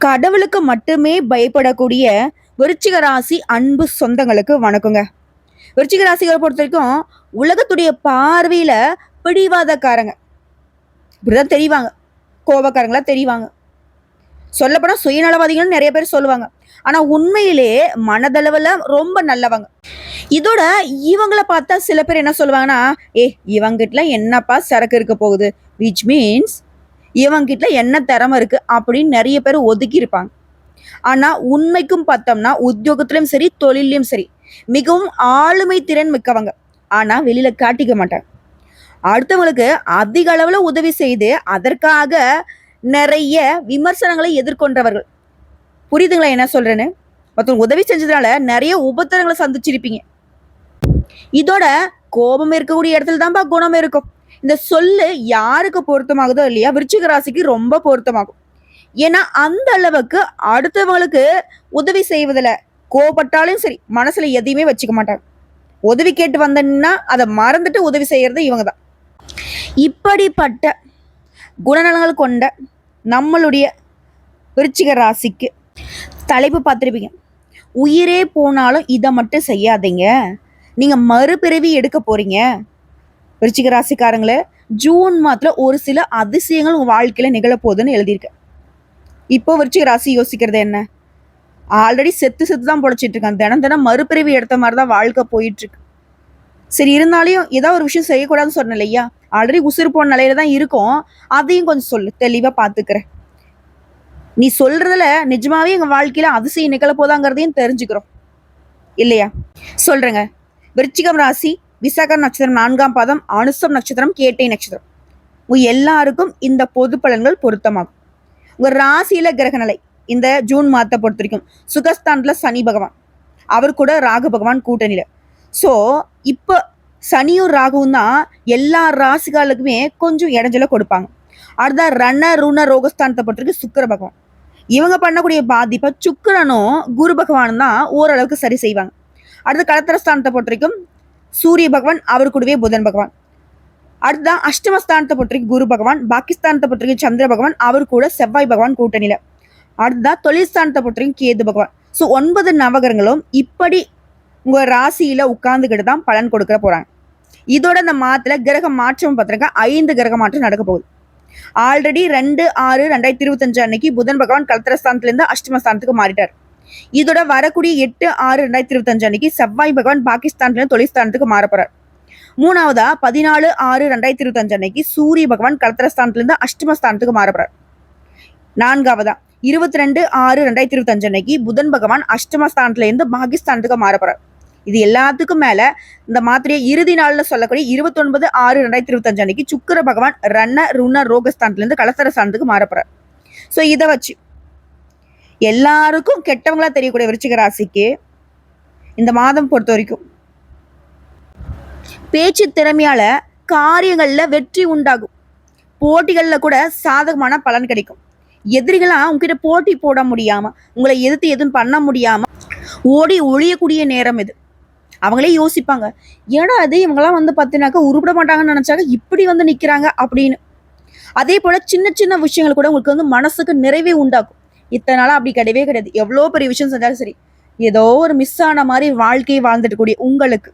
கடவுளுக்கு மட்டுமே பயப்படக்கூடிய விருச்சிக ராசி அன்பு சொந்தங்களுக்கு வணக்கங்க. விருச்சிக ராசிகளை பொறுத்த வரைக்கும் உலகத்துடைய பார்வையில பிடிவாதக்காரங்க இப்படிதான் தெரிவாங்க. கோபக்காரங்களா தெரிவாங்க. சொல்லப்போனா சுயநலவாதிகள் நிறைய பேர் சொல்லுவாங்க. ஆனா உண்மையிலே மனதளவுல ரொம்ப நல்லவங்க. இதோட இவங்கள பார்த்தா சில பேர் என்ன சொல்லுவாங்கன்னா, இவங்கிட்ட என்னப்பா சரக்கு இருக்க போகுது, விச் மீன்ஸ் இவங்கிட்ட என்ன திறமை இருக்கு அப்படின்னு நிறைய பேர் ஒதுக்கி இருப்பாங்க. ஆனா உண்மைக்கும் பார்த்தோம்னா உத்தியோகத்திலும் சரி தொழிலையும் சரி மிகவும் ஆளுமை திறன் மிக்கவங்க. ஆனா வெளியில காட்டிக்க மாட்டாங்க. அடுத்தவங்களுக்கு அதிக அளவுல உதவி செய்து அதற்காக நிறைய விமர்சனங்களை எதிர்கொண்டவர்கள். புரியுதுங்களா என்ன சொல்றேன்னு? மொத்தம் உதவி செஞ்சதுனால நிறைய உபத்திரங்களை சந்திச்சிருப்பீங்க. இதோட கோபம் இருக்கக்கூடிய இடத்துல தான்ப்பா குணம் இருக்கும். இந்த சொல்லு யாருக்கு பொருத்தமாகுதோ இல்லையா, விருச்சிக ராசிக்கு ரொம்ப பொருத்தமாகும். ஏன்னா அந்த அளவுக்கு அடுத்தவங்களுக்கு உதவி செய்வதில் கோபப்பட்டாலும் சரி மனசுல எதையுமே வச்சுக்க மாட்டாங்க. உதவி கேட்டு வந்தேன்னா அதை மறந்துட்டு உதவி செய்யறது இவங்க தான். இப்படிப்பட்ட குணநலங்கள் கொண்ட நம்மளுடைய விருச்சிக ராசிக்கு தலைப்பு பார்த்துருப்பீங்க. உயிரே போனாலும் இதை மட்டும் செய்யாதீங்க, நீங்க மறுபிறவி எடுக்க போறீங்க. விருச்சிக ராசிக்காரங்கள ஜூன் மாதத்துல ஒரு சில அதிசயங்கள் உங்க வாழ்க்கையில நிகழப்போகுதுன்னு எழுதியிருக்க. இப்போ விருச்சிக ராசி யோசிக்கிறது என்ன? ஆல்ரெடி செத்து தான் பொழைச்சிட்டு இருக்காங்க. தினம் தினம் மறுபிறவி எடுத்த மாதிரி தான் வாழ்க்கை போயிட்டு இருக்கு. சரி, இருந்தாலும் ஏதாவது ஒரு விஷயம் செய்யக்கூடாதுன்னு சொன்னேன் இல்லையா? ஆல்ரெடி உசுறு போன நிலையில தான் இருக்கும். அதையும் கொஞ்சம் சொல்லு, தெளிவா பாத்துக்கிறேன். நீ சொல்றதுல நிஜமாவே எங்க வாழ்க்கையில அதிசயம் நிகழ போதாங்கிறதையும் தெரிஞ்சுக்கிறோம் இல்லையா? சொல்றேங்க. விருச்சிகம் ராசி விசாகம் நட்சத்திரம் 4ஆம் பாதம், அனுசம் நட்சத்திரம், கேட்டை நட்சத்திரம், உங்க எல்லாருக்கும் இந்த பொது பலன்கள் பொருத்தமாகும். உங்க ராசியில கிரக நிலை இந்த ஜூன் மாதத்தை பொறுத்த வரைக்கும் சுகஸ்தானத்துல சனி பகவான், அவர் கூட ராகு பகவான் கூட்டணியில. ஸோ இப்போ சனியும் ராகுவும் தான் எல்லா ராசிகளுக்குமே கொஞ்சம் இடைஞ்சல கொடுப்பாங்க. அடுத்த ரண ருண ரோகஸ்தானத்தை பொறுத்தவரைக்கும் சுக்கிர பகவான், இவங்க பண்ணக்கூடிய பாதிப்பை சுக்கிரனும் குரு பகவானும் தான் ஓரளவுக்கு சரி செய்வாங்க. அடுத்த கலத்திரஸ்தானத்தை பொறுத்த வரைக்கும் சூரிய பகவான், அவர் கூடவே புதன் பகவான். அடுத்ததான் அஷ்டமஸ்தானத்தை பொறுத்த வரைக்கும் குரு பகவான், பாகிஸ்தானத்தை பொறுத்த வரைக்கும் சந்திர பகவான், அவர் கூட செவ்வாய் பகவான் கூட்டணியில. அடுத்ததான் தொழில் ஸ்தானத்தை பொறுத்த வரைக்கும் கேது பகவான். ஸோ 9 நவகரங்களும் இப்படி உங்க ராசியில உட்கார்ந்துகிட்டு தான் பலன் கொடுக்க போறாங்க. இதோட இந்த மாதத்துல கிரக மாற்றம் பார்த்திருக்க 5 கிரக மாற்றம் நடக்க போகுது. ஆல்ரெடி 2/6/2025 அன்னைக்கு புதன் பகவான் கலத்திரஸ்தானத்துல இருந்து அஷ்டமஸ்தானத்துக்கு மாறிட்டார். இதோட வரக்கூடிய 8/6/2025 அன்னைக்கு செவ்வாய் பகவான் பாகிஸ்தான்ல தொழில்ஸ்தானத்துக்கு மாற போறார். மூணாவதா 14/6/2025 அன்னைக்கு சூரிய பகவான் கலத்திரஸ்தானத்துல இருந்து அஷ்டமஸ்தானத்துக்கு மாற போறார். நான்காவதா 22/6/2025 அன்னைக்கு புதன் பகவான் அஷ்டமஸ்தானத்துல இருந்து பாகிஸ்தானத்துக்கு மாற போறார். இது எல்லாத்துக்கும் மேல இந்த மாத்திரைய இறுதி நாள்ல சொல்லக்கூடிய 29/6/2025 அன்னைக்கு சுக்கிர பகவான் ரண ருண ரோகஸ்தானத்துல இருந்து கலசர ஸ்தானத்துக்கு மாற போறார். ஸோ இதை வச்சு எல்லாருக்கும் கெட்டவங்களா தெரியக்கூடிய விருச்சிக ராசிக்கு இந்த மாதம் பொறுத்த வரைக்கும் பேச்சு திறமையால காரியங்கள்ல வெற்றி உண்டாகும். போட்டிகள்ல கூட சாதகமான பலன் கிடைக்கும். எதிரிகளா உங்ககிட்ட போட்டி போட முடியாம, உங்களை எதிர்த்து எதுவும் பண்ண முடியாம ஓடி ஒழியக்கூடிய நேரம் இது. அவங்களே யோசிப்பாங்க, ஏன்னா அது இவங்கெல்லாம் வந்து பார்த்தீங்கன்னாக்கா உருப்பிட மாட்டாங்கன்னு நினைச்சாங்க, இப்படி வந்து நிக்கிறாங்க அப்படின்னு. அதே போல சின்ன சின்ன விஷயங்கள் கூட உங்களுக்கு வந்து மனசுக்கு நிறைவே உண்டாக்கும். இத்தனை நாளா அப்படி கிடையவே கிடையாது. எவ்வளோ பெரிய விஷயம் செஞ்சாலும் சரி, ஏதோ ஒரு மிஸ் ஆன மாதிரி வாழ்க்கையை வாழ்ந்துட்டு கூடிய உங்களுக்கு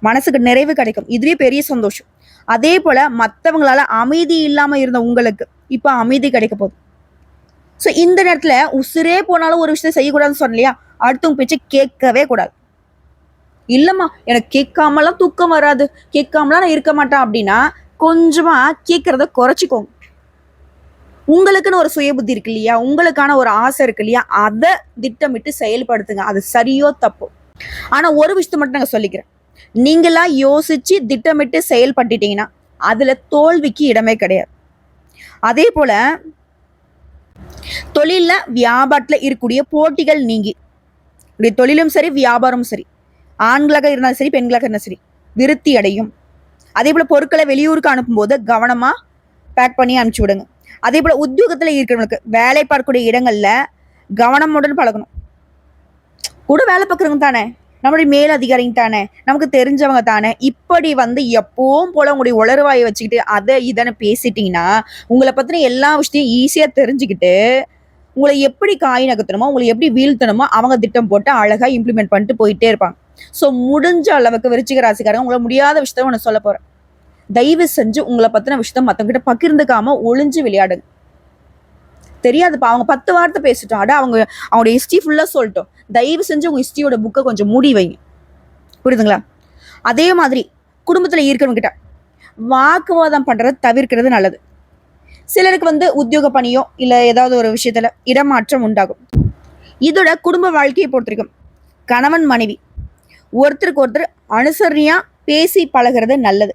மனசுக்கு நிறைவு கிடைக்கும். இதுவே பெரிய சந்தோஷம். அதே போல மற்றவங்களால அமைதி இல்லாம இருந்த உங்களுக்கு இப்ப அமைதி கிடைக்க போகுது. ஸோ இந்த நேரத்துல உசுரே போனாலும் ஒரு விஷயத்த செய்யக்கூடாதுன்னு சொன்னலையா, அடுத்தவங்க பேச்சை கேட்கவே கூடாது. இல்லம்மா எனக்கு கேட்காமலாம் தூக்கம் வராது, கேட்காமலாம் நான் இருக்க மாட்டேன் அப்படின்னா கொஞ்சமா கேட்கறத குறைச்சிக்கோங்க. உங்களுக்குன்னு ஒரு சுய புத்தி இருக்கு இல்லையா, உங்களுக்கான ஒரு ஆசை இருக்கு இல்லையா, அதை திட்டமிட்டு செயல்படுத்துங்க. அது சரியோ தப்போ. ஆனா ஒரு விஷயத்த மட்டும் நாங்க சொல்லிக்கிறேன், நீங்களா யோசிச்சு திட்டமிட்டு செயல்பட்டுட்டீங்கன்னா அதுல தோல்விக்கு இடமே கிடையாது. அதே போல தொழில வியாபாரத்துல இருக்கக்கூடிய போட்டிகள் நீங்கி தொழிலும் சரி வியாபாரமும் சரி, ஆண்களாக இருந்தாலும் சரி பெண்களாக இருந்தாலும் சரி விருத்தி அடையும். அதே போல பொருட்களை வெளியூருக்கு அனுப்பும்போது கவனமா பேக் பண்ணி அனுப்பிச்சு விடுங்க. அதே போல உத்தியோகத்துல இருக்கிறவங்களுக்கு வேலை பார்க்கக்கூடிய இடங்கள்ல கவனமுடன் பழகணும். கூட வேலை பார்க்குறவங்க தானே, நம்மளுடைய மேல் அதிகாரிங்க தானே, நமக்கு தெரிஞ்சவங்க தானே. இப்படி வந்து எப்பவும் போல உங்களுடைய உளறுவாயை வச்சுக்கிட்டு அதை இதனை பேசிட்டீங்கன்னா உங்களை பத்தின எல்லா விஷயத்தையும் ஈஸியா தெரிஞ்சுக்கிட்டு உங்களை எப்படி காய் நகர்த்தணுமோ, உங்களை எப்படி வீழ்த்தணுமோ அவங்க திட்டம் போட்டு அழகா இம்ப்ளிமெண்ட் பண்ணிட்டு போயிட்டே இருப்பாங்க. ஸோ முடிஞ்ச அளவுக்கு விருச்சிக ராசிக்காரங்க உங்களை முடியாத விஷயத்த ஒன்று சொல்ல போறேன். தயவு செஞ்சு உங்களை பத்தின விஷயத்த மத்தவங்க கிட்ட பகிர்ந்துக்காம ஒளிஞ்சு விளையாடுங்க. தெரியாதுப்பா, அவங்க 10 வார்த்தை பேசிட்டோம், அவங்களோட ஹிஸ்டரி ஃபுல்லா சொல்லிட்டோம். தயவு செஞ்சு உங்க ஹிஸ்டரியோட புக்கை கொஞ்சம் மூடி வைங்க. புரியுதுங்களா? அதே மாதிரி குடும்பத்துல இருக்கிறவங்க கிட்ட வாக்குவாதம் பண்றதை தவிர்க்கிறது நல்லது. சிலருக்கு உத்தியோக பணியோ இல்ல ஏதாவது ஒரு விஷயத்துல இடமாற்றம் உண்டாகும். இதோட குடும்ப வாழ்க்கையை பொறுத்திருக்கும் கணவன் மனைவி ஒருத்தருக்கு ஒருத்தர் அனுசரணையா பேசி பழகிறது நல்லது.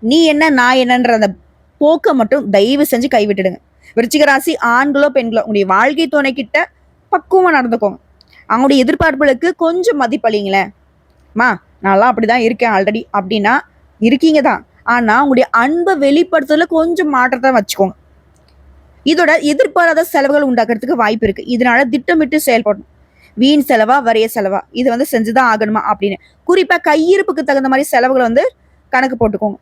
நீ என்ன நான் என்னன்ற அந்த போக்கை மட்டும் தயவு செஞ்சு கைவிட்டுடுங்க. விருச்சிக ராசி ஆண்களோ பெண்களோ உங்களுடைய வாழ்க்கை துணை கிட்ட பக்குவமா நடந்துக்கோங்க. அவங்களுடைய எதிர்பார்ப்புகளுக்கு கொஞ்சம் மதிப்பளிங்களேன். நான்லாம் அப்படிதான் இருக்கேன் ஆல்ரெடி அப்படின்னா இருக்கீங்க தான், ஆனா உங்களுடைய அன்பை வெளிப்படுத்துறதுல கொஞ்சம் மாற்றத்தை வச்சுக்கோங்க. இதோட எதிர்பாராத செலவுகள் உண்டாக்குறதுக்கு வாய்ப்பு இருக்கு. இதனால திட்டமிட்டு செயல்படணும். வீண் செலவா வரைய செலவா இது செஞ்சுதான் ஆகணுமா அப்படின்னு குறிப்பா கையிருப்புக்கு தகுந்த மாதிரி செலவுகளை கணக்கு போட்டுக்கோங்க.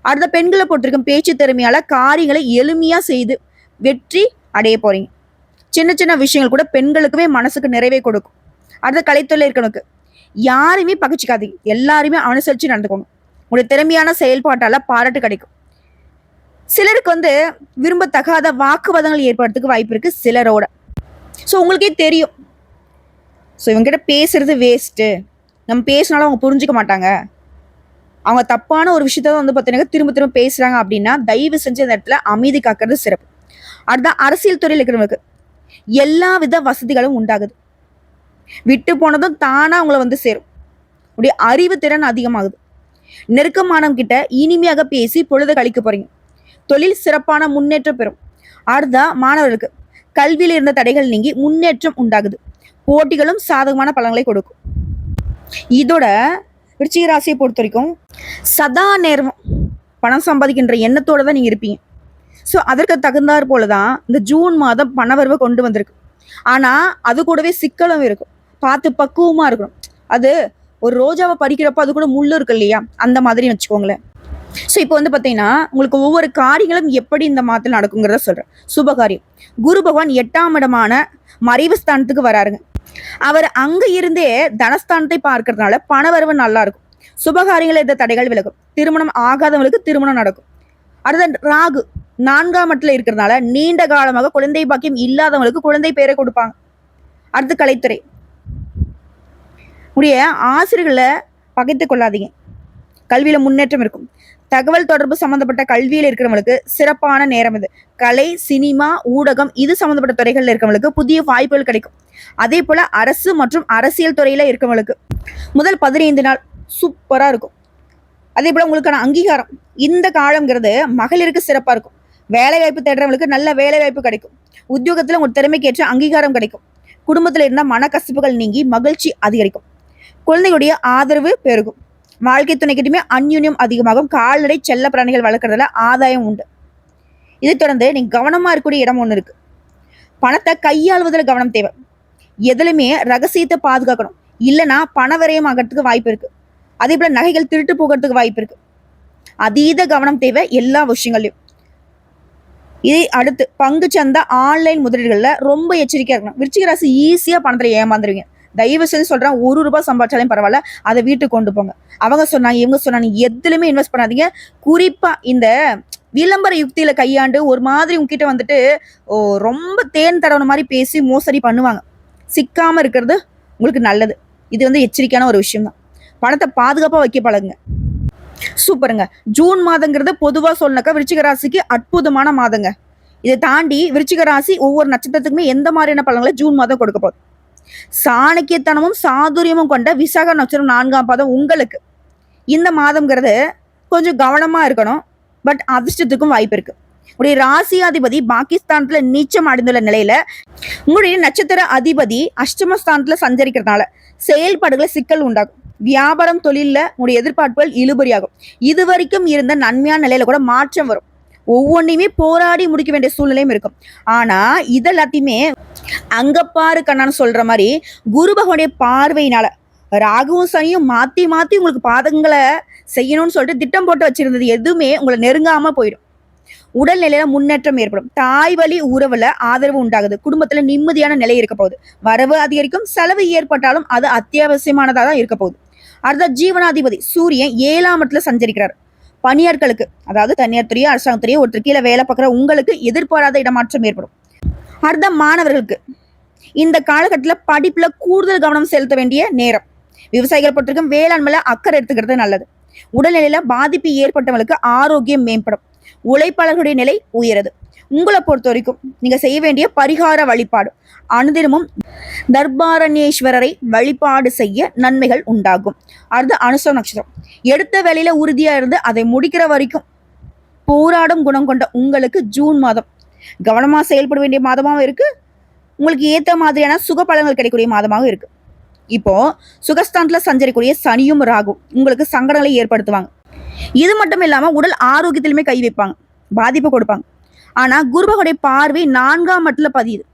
அடுத்த பெண்களை பொறுத்திருக்கும் பேச்சு திறமையால காரியங்களை எளிமையா செய்து வெற்றி அடைய போறீங்க. சின்ன சின்ன விஷயங்கள் கூட பெண்களுக்குமே மனசுக்கு நிறைவே கொடுக்கும். அடுத்த கலைத்துறையில இருக்கவனுக்கு யாரையுமே பகிச்சுக்காதீங்க, எல்லாருமே அனுசரிச்சு நடந்துக்கோங்க. உங்களுடைய திறமையான செயல்பாட்டால பாராட்டு கிடைக்கும். சிலருக்கு விரும்பத்தகாத வாக்குவாதங்கள் ஏற்படுறதுக்கு வாய்ப்பு இருக்கு சிலரோட. ஸோ உங்களுக்கே தெரியும், ஸோ இவங்ககிட்ட பேசுறது வேஸ்ட்டு, நம்ம பேசினாலும் அவங்க புரிஞ்சுக்க மாட்டாங்க, அவங்க தப்பான ஒரு விஷயத்த பார்த்தீங்கன்னா திரும்ப திரும்ப பேசுறாங்க அப்படின்னா தயவு செஞ்ச இந்த இடத்துல அமைதி காக்கிறது சிறப்பு. அடுத்த அரசியல் துறையில் இருக்கிறவங்களுக்கு எல்லா வித வசதிகளும் உண்டாகுது. விட்டு போனதும் தானா அவங்கள சேரும். உடைய அறிவு திறன் அதிகமாகுது. நெருக்கமானவங்க கிட்ட இனிமையாக பேசி பொழுது கழிக்க போறீங்க. தொழில் சிறப்பான முன்னேற்றம் பெறும். அடுத்த மாணவர்களுக்கு கல்வியில் இருந்த தடைகள் நீங்கி முன்னேற்றம் உண்டாகுது. போட்டிகளும் சாதகமான பலன்களை கொடுக்கும். இதோட விருச்சிக ராசியை பொறுத்த வரைக்கும் சதா நேரமும் பணம் சம்பாதிக்கின்ற எண்ணத்தோட தான் நீங்க இருப்பீங்க. ஸோ அதற்கு தகுந்தாற் போலதான் இந்த ஜூன் மாதம் பணவரவு கொண்டு வந்திருக்கு. ஆனா அது கூடவே சிக்கலும் இருக்கும். பார்த்து பக்குவமா இருக்கணும். அது ஒரு ரோஜாவை பறிக்கிறப்ப அது கூட முள்ளு இருக்கு இல்லையா, அந்த மாதிரி வச்சுக்கோங்களேன். ஸோ இப்போ பார்த்தீங்கன்னா உங்களுக்கு ஒவ்வொரு காரியங்களும் எப்படி இந்த மாதத்தில் நடக்குங்கிறத சொல்றேன். சுபகாரியம் குரு பகவான் 8ஆம் இடமான மறைவு ஸ்தானத்துக்கு வராருங்க. அவர் அங்க இருந்தே தனஸ்தானத்தை பார்க்கறதுனால பணவரவு நல்லா இருக்கும். சுபகாரியங்கள் எந்த தடைகள் விலகும். திருமணம் ஆகாதவங்களுக்கு திருமணம் நடக்கும். அடுத்த ராகு 4ஆம் இடத்துல இருக்கிறதுனால நீண்ட காலமாக குழந்தை பாக்கியம் இல்லாதவங்களுக்கு குழந்தை பேரை கொடுப்பாங்க. அடுத்து கலைத்துறை உடைய ஆசிரியர்களை பகைத்து கொள்ளாதீங்க. கல்வியில முன்னேற்றம் இருக்கும். தகவல் தொடர்பு சம்பந்தப்பட்ட கல்வியில் இருக்கிறவங்களுக்கு சிறப்பான நேரம் இது. கலை, சினிமா, ஊடகம் இது சம்பந்தப்பட்ட துறைகள்ல இருக்கிறவங்களுக்கு புதிய வாய்ப்புகள் கிடைக்கும். அதே போல அரசு மற்றும் அரசியல் துறையில இருக்கிறவங்களுக்கு முதல் 15 நாள் சூப்பரா இருக்கும். அதே போல உங்களுக்கான அங்கீகாரம் இந்த காலம்ங்கிறது மகளிருக்கு சிறப்பா இருக்கும். வேலை வாய்ப்பு தேடுறவங்களுக்கு நல்ல வேலை வாய்ப்பு கிடைக்கும். உத்தியோகத்துல உங்க திறமைக்கு ஏற்ற அங்கீகாரம் கிடைக்கும். குடும்பத்துல இருந்த மனக்கசப்புகள் நீங்கி மகிழ்ச்சி அதிகரிக்கும். குழந்தைகளுடைய ஆதரவு பெருகும். வாழ்க்கை துணைக்கிட்டுமே அந்யுன்யம் அதிகமாகும். கால்நடை செல்ல பிராணிகள் வளர்க்கறதுல ஆதாயம் உண்டு. இதை தொடர்ந்து நீங்க கவனமா இருக்கக்கூடிய இடம் ஒண்ணு இருக்கு. பணத்தை கையாளுவதில் கவனம் தேவை. எதுலையுமே ரகசியத்தை பாதுகாக்கணும். இல்லைன்னா பண விரயம் ஆகிறதுக்கு வாய்ப்பு இருக்கு. அதே போல நகைகள் திருட்டு போகிறதுக்கு வாய்ப்பு இருக்கு. அதீத கவனம் தேவை எல்லா விஷயங்களையும். இதை அடுத்து பங்கு சந்தை ஆன்லைன் முதலீடுகள்ல ரொம்ப எச்சரிக்கையா இருக்கணும். விருச்சிக ராசி ஈஸியா பணத்துல ஏமாந்துருவீங்க. தயவு செஞ்சு சொல்றேன், ₹1 சம்பாதிச்சாலும் பரவாயில்ல, அதை வீட்டுக்கு கொண்டு போங்க. அவங்க சொன்னாங்க இவங்க சொன்னாங்க எதுலையுமே இன்வெஸ்ட் பண்ணாதீங்க. குறிப்பா இந்த விளம்பர யுக்தியில கையாண்டு ஒரு மாதிரி உங்ககிட்ட ரொம்ப தேன் தடவன மாதிரி பேசி மோசடி பண்ணுவாங்க. சிக்காம இருக்கிறது உங்களுக்கு நல்லது. இது எச்சரிக்கையான ஒரு விஷயம் தான். பணத்தை பாதுகாப்பா வைக்க பழகுங்க. சூப்பருங்க. ஜூன் மாதங்கிறது பொதுவா சொன்னாக்கா விருச்சிக ராசிக்கு அற்புதமான மாதங்க. இதை தாண்டி விருச்சிக ராசி ஒவ்வொரு நட்சத்திரத்துக்குமே எந்த மாதிரியான பலன்களை ஜூன் மாதம் கொடுக்க போகுது. சாணக்கியத்தனமும் சாதுரியமும் கொண்ட விசாக நட்சத்திரம் 4ஆம் பாதம் உங்களுக்கு. இந்த மாதம்ங்கிறது கொஞ்சம் கவனமா இருக்கணும். பட் அதிர்ஷ்டத்துக்கும் வாய்ப்பு இருக்கு. உங்களுடைய ராசியாதிபதி பாகிஸ்தானத்துல நீச்சம் அடைந்துள்ள நிலையில உங்களுடைய நட்சத்திர அதிபதி அஷ்டமஸ்தானத்துல சஞ்சரிக்கிறதுனால செயல்பாடுகளை சிக்கல் உண்டாகும். வியாபாரம் தொழில உங்களுடைய எதிர்பார்ப்புகள் இழுபறியாகும். இதுவரைக்கும் இருந்த நன்மையான நிலையில கூட மாற்றம் வரும். ஒவ்வொன்றையுமே போராடி முடிக்க வேண்டிய சூழ்நிலையும் இருக்கும். ஆனா இதெல்லாத்தையுமே அங்கப்பாரு கண்ணான்னு சொல்ற மாதிரி குரு பகவானுடைய பார்வையினால ராகுவும் சனியும் மாத்தி மாத்தி உங்களுக்கு பாதங்களை செய்யணும்னு சொல்லிட்டு திட்டம் போட்டு வச்சிருந்தது எதுவுமே உங்களை நெருங்காம போயிடும். உடல்நிலையில முன்னேற்றம் ஏற்படும். தாய் வழி உறவுல ஆதரவு உண்டாகுது. குடும்பத்துல நிம்மதியான நிலை இருக்க போகுது. வரவு அதிகரிக்கும். செலவு ஏற்பட்டாலும் அது அத்தியாவசியமானதா தான் இருக்க போகுது. அடுத்த ஜீவனாதிபதி சூரியன் 7ஆம் இடத்துல சஞ்சரிக்கிறார். பணியாட்களுக்கு, அதாவது தனியார் துறையோ அரசாங்கத்துறையோ ஒருத்தர் கீழே வேலை பார்க்குற உங்களுக்கு எதிர்பாராத இடமாற்றம் ஏற்படும். அடுத்த மாணவர்களுக்கு இந்த காலகட்டத்தில் படிப்புல கூடுதல் கவனம் செலுத்த வேண்டிய நேரம். விவசாயிகளை பொறுத்திருக்கும் வேளாண்மையில அக்கறை எடுத்துக்கிறது நல்லது. உடல்நிலையில பாதிப்பு ஏற்பட்டவங்களுக்கு ஆரோக்கியம் மேம்படும். உழைப்பாளர்களுடைய நிலை உயருது. உங்களை பொறுத்த வரைக்கும் நீங்க செய்ய வேண்டிய பரிகார வழிபாடு, அனுதினமும் தர்பாரண்யேஸ்வரரை வழிபாடு செய்ய நன்மைகள் உண்டாகும். அடுத்து அனுசம் நட்சத்திரம். எடுத்த வேலையில உறுதியா இருந்து அதை முடிக்கிற வரைக்கும் போராடும் குணம் கொண்ட உங்களுக்கு ஜூன் மாதம் கவனமா செயல்பட வேண்டிய மாதமாகவும் இருக்கு. உங்களுக்கு ஏத்த மாதிரியான சுக பலன்கள் கிடைக்கக்கூடிய மாதமாக இருக்கு. இப்போ சுகஸ்தானத்துல சஞ்சரிக்கூடிய சனியும் ராகும் உங்களுக்கு சங்கடங்களை ஏற்படுத்துவாங்க. இது மட்டும் இல்லாம உடல் ஆரோக்கியத்திலுமே கை வைப்பாங்க, பாதிப்பு கொடுப்பாங்க. ஆனா குருபகனுடைய பார்வை 4ஆம் இடத்துல பதியுது.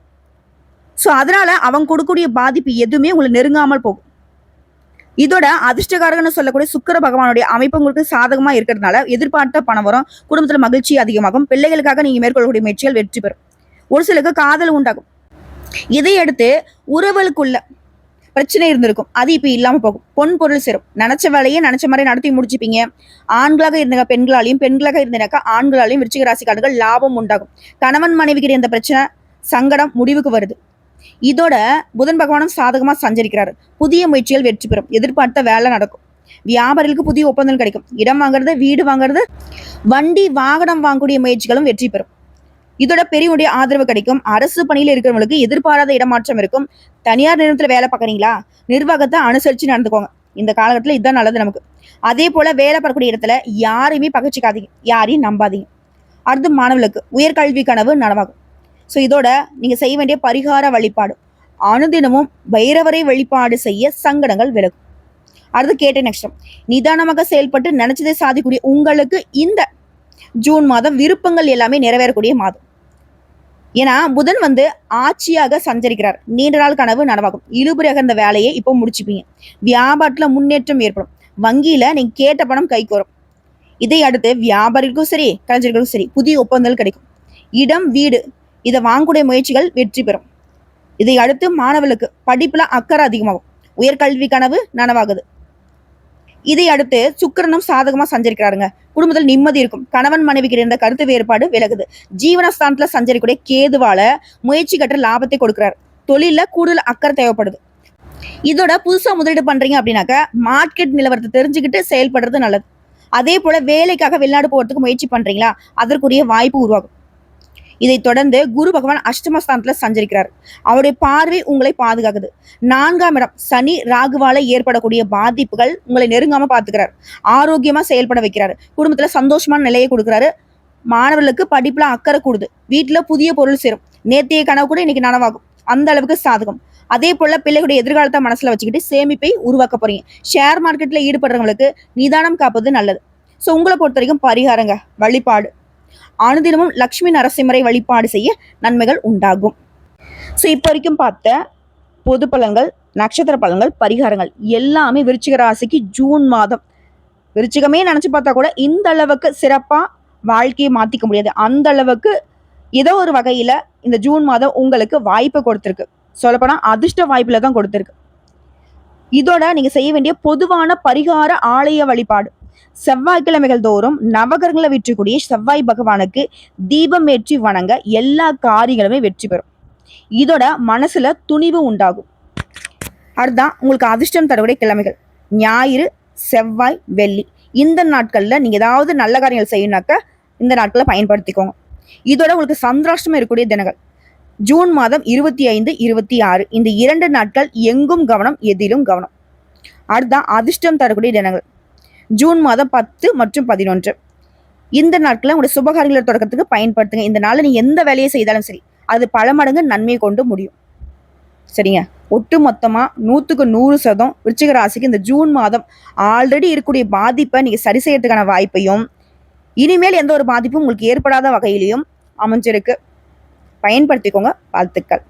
ஸோ அதனால அவங்க கொடுக்கக்கூடிய பாதிப்பு எதுவுமே உங்களை நெருங்காமல் போகும். இதோட அதிர்ஷ்டகாரகன்னு சொல்லக்கூடிய சுக்கிர பகவானுடைய அமைப்பு உங்களுக்கு சாதகமா இருக்கிறதுனால எதிர்பார்த்த பணம் வரும். குடும்பத்துல மகிழ்ச்சி அதிகமாகும். பிள்ளைகளுக்காக நீங்க மேற்கொள்ளக்கூடிய முயற்சிகள் வெற்றி பெறும். ஒரு சிலருக்கு காதல் உண்டாகும். இதையடுத்து உறவுகளுக்குள்ள பிரச்சனை இருந்திருக்கும், அது இப்ப இல்லாம போகும். பொன் பொருள் சேரும். நினைச்ச வேலையை நினைச்ச மாதிரி நடத்தி முடிச்சுப்பீங்க. ஆண்களாக இருந்த பெண்களாலையும், பெண்களாக இருந்தனாக்கா ஆண்களாலையும் விருச்சிக ராசிக்காரர்கள் லாபம் உண்டாகும். கணவன் மனைவிக்கிற இந்த பிரச்சனை சங்கடம் முடிவுக்கு வருது. இதோட புதன் பகவானும் சாதகமா சஞ்சரிக்கிறாரு. புதிய முயற்சிகள் வெற்றி பெறும். எதிர்பார்த்த வேலை நடக்கும். வியாபாரிகளுக்கு புதிய ஒப்பந்தம் கிடைக்கும். இடம் வாங்குறது, வீடு வாங்குறது, வண்டி வாகனம் வாங்கக்கூடிய முயற்சிகளும் வெற்றி பெறும். இதோட பெரியவுடைய ஆதரவு கிடைக்கும். அரசு பணியில இருக்கிறவங்களுக்கு எதிர்பாராத இடமாற்றம் இருக்கும். தனியார் நிறுவனத்துல வேலை பார்க்குறீங்களா, நிர்வாகத்தை அனுசரிச்சு நடந்துக்கோங்க. இந்த காலகட்டத்தில் இதுதான் நல்லது நமக்கு. அதே போல வேலை பார்க்கக்கூடிய இடத்துல யாரையுமே பகச்சிக்காதீங்க, யாரையும் நம்பாதீங்க. அடுத்து மாணவர்களுக்கு உயர்கல்வி கனவு நனவாகும். ஸோ இதோட நீங்க செய்ய வேண்டிய பரிகார வழிபாடு, அனுதினமும் பைரவரை வழிபாடு செய்ய சங்கடங்கள் விலகும். அடுத்து கேட்ட நட்சத்திரம். நிதானமாக செயல்பட்டு நினைச்சதை சாதிக்கூடிய உங்களுக்கு இந்த ஜூன் மாதம் விருப்பங்கள் எல்லாமே நிறைவேறக்கூடிய மாதம். ஏன்னா புதன் ஆட்சியாக சஞ்சரிக்கிறார். நீண்ட நாள் கனவு நனவாகும். இழுபறியாக இருந்த வேலையை இப்போ முடிச்சுப்பீங்க. வியாபாரத்துல முன்னேற்றம் ஏற்படும். வங்கியில நீங்க கேட்ட பணம் கைக்கு வரும். இதை அடுத்து வியாபாரிகளுக்கும் சரி, கலைஞர்களுக்கும் சரி புதிய ஒப்பந்தங்கள் கிடைக்கும். இடம், வீடு இதை வாங்கக்கூடிய முயற்சிகள் வெற்றி பெறும். இதை அடுத்து மாணவர்களுக்கு படிப்புல அக்கறை அதிகமாகும். உயர்கல்வி கனவு நனவாகுது. இதை அடுத்து சுக்கிரனும் சாதகமா சஞ்சரிக்கிறாருங்க. குடும்பத்தில் நிம்மதி இருக்கும். கணவன் மனைவிக்கு இருந்த கருத்து வேறுபாடு விலகுது. ஜீவனஸ்தானத்துல சஞ்சரிக்கூடிய கேதுவால முயற்சி கட்ட லாபத்தை கொடுக்கிறார். தொழில கூடுதல் அக்கறை தேவைப்படுது. இதோட புதுசா முதலீடு பண்றீங்க அப்படின்னாக்க மார்க்கெட் நிலவரத்தை தெரிஞ்சுக்கிட்டு செயல்படுறது நல்லது. அதே போல வேலைக்காக வெளிநாடு போறதுக்கு முயற்சி பண்றீங்களா, அதற்குரிய வாய்ப்பு உருவாகும். இதை தொடர்ந்து குரு பகவான் அஷ்டமஸ்தானத்துல சஞ்சரிக்கிறார். அவருடைய பார்வை உங்களை பாதுகாக்குது. 4ஆம் இடம் சனி ராகுவால ஏற்படக்கூடிய பாதிப்புகள் உங்களை நெருங்காம பாத்துக்கிறார். ஆரோக்கியமா செயல்பட வைக்கிறாரு. குடும்பத்துல சந்தோஷமான நிலையை கொடுக்குறாரு. மாணவர்களுக்கு படிப்புல அக்கறை கூடுது. வீட்டுல புதிய பொருள் சேரும். நேர்த்திய கனவு கூட இன்னைக்கு நனவாகும். அந்த அளவுக்கு சாதகம். அதே போல பிள்ளைகளுடைய எதிர்காலத்தை மனசுல வச்சுக்கிட்டு சேமிப்பை உருவாக்க போறீங்க. ஷேர் மார்க்கெட்ல ஈடுபடுறவங்களுக்கு நிதானம் காப்பது நல்லது. ஸோ உங்களை பொறுத்த வரைக்கும் பரிகாரங்க வழிபாடு, அனுதினமும் லட்சுமி நரசிம்மரை வழிபாடு செய்ய நன்மைகள் உண்டாகும். ஸோ இப்போ வரைக்கும் பார்த்த பொது பலன்கள், நட்சத்திர பலன்கள், பரிகாரங்கள் எல்லாமே விருச்சிக ராசிக்கு ஜூன் மாதம், விருச்சிகமே நினைச்சு பார்த்தா கூட இந்த அளவுக்கு சிறப்பா வாழ்க்கையை மாத்திக்க முடியாது. அந்த அளவுக்கு ஏதோ ஒரு வகையில இந்த ஜூன் மாதம் உங்களுக்கு வாய்ப்பு கொடுத்திருக்கு. சொல்லப்போனா அதிர்ஷ்ட வாய்ப்புல தான் கொடுத்திருக்கு. இதோட நீங்க செய்ய வேண்டிய பொதுவான பரிகார ஆலய வழிபாடு, செவ்வாய்க்கிழமைகள் தோறும் நவகிரகங்களை வெற்றிக்கூடிய செவ்வாய் பகவானுக்கு தீபம் ஏற்றி வணங்க எல்லா காரியங்களுமே வெற்றி பெறும். இதோட மனசுல துணிவு உண்டாகும். அடுத்தான் உங்களுக்கு அதிர்ஷ்டம் தரக்கூடிய கிழமைகள் ஞாயிறு, செவ்வாய், வெள்ளி. இந்த நாட்கள்ல நீங்க ஏதாவது நல்ல காரியங்கள் செய்யணும்னாக்க இந்த நாட்களை பயன்படுத்திக்கோங்க. இதோட உங்களுக்கு சந்திராஷ்டமம் இருக்கக்கூடிய தினங்கள் ஜூன் மாதம் 25, 26 இந்த 2 நாட்கள் எங்கும் கவனம், எதிலும் கவனம். அடுத்தான் அதிர்ஷ்டம் தரக்கூடிய தினங்கள் ஜூன் மாதம் 10 மற்றும் 11. இந்த நாட்களை உங்களுடைய சுபகாரியங்களை தொடக்கத்துக்கு பயன்படுத்துங்க. இந்த நாளில் நீங்க எந்த வேலையை செய்தாலும் சரி அது பல மடங்கு நன்மையை கொண்டு முடியும். சரிங்க. ஒட்டு மொத்தமா 100க்கு 100% விருச்சிக ராசிக்கு இந்த ஜூன் மாதம் ஆல்ரெடி இருக்கக்கூடிய பாதிப்பை நீங்க சரி செய்யறதுக்கான வாய்ப்பையும், இனிமேல் எந்த ஒரு பாதிப்பும் உங்களுக்கு ஏற்படாத வகையிலையும் அமைஞ்சிருக்கு. பயன்படுத்திக்கோங்க. வாழ்த்துக்கள்.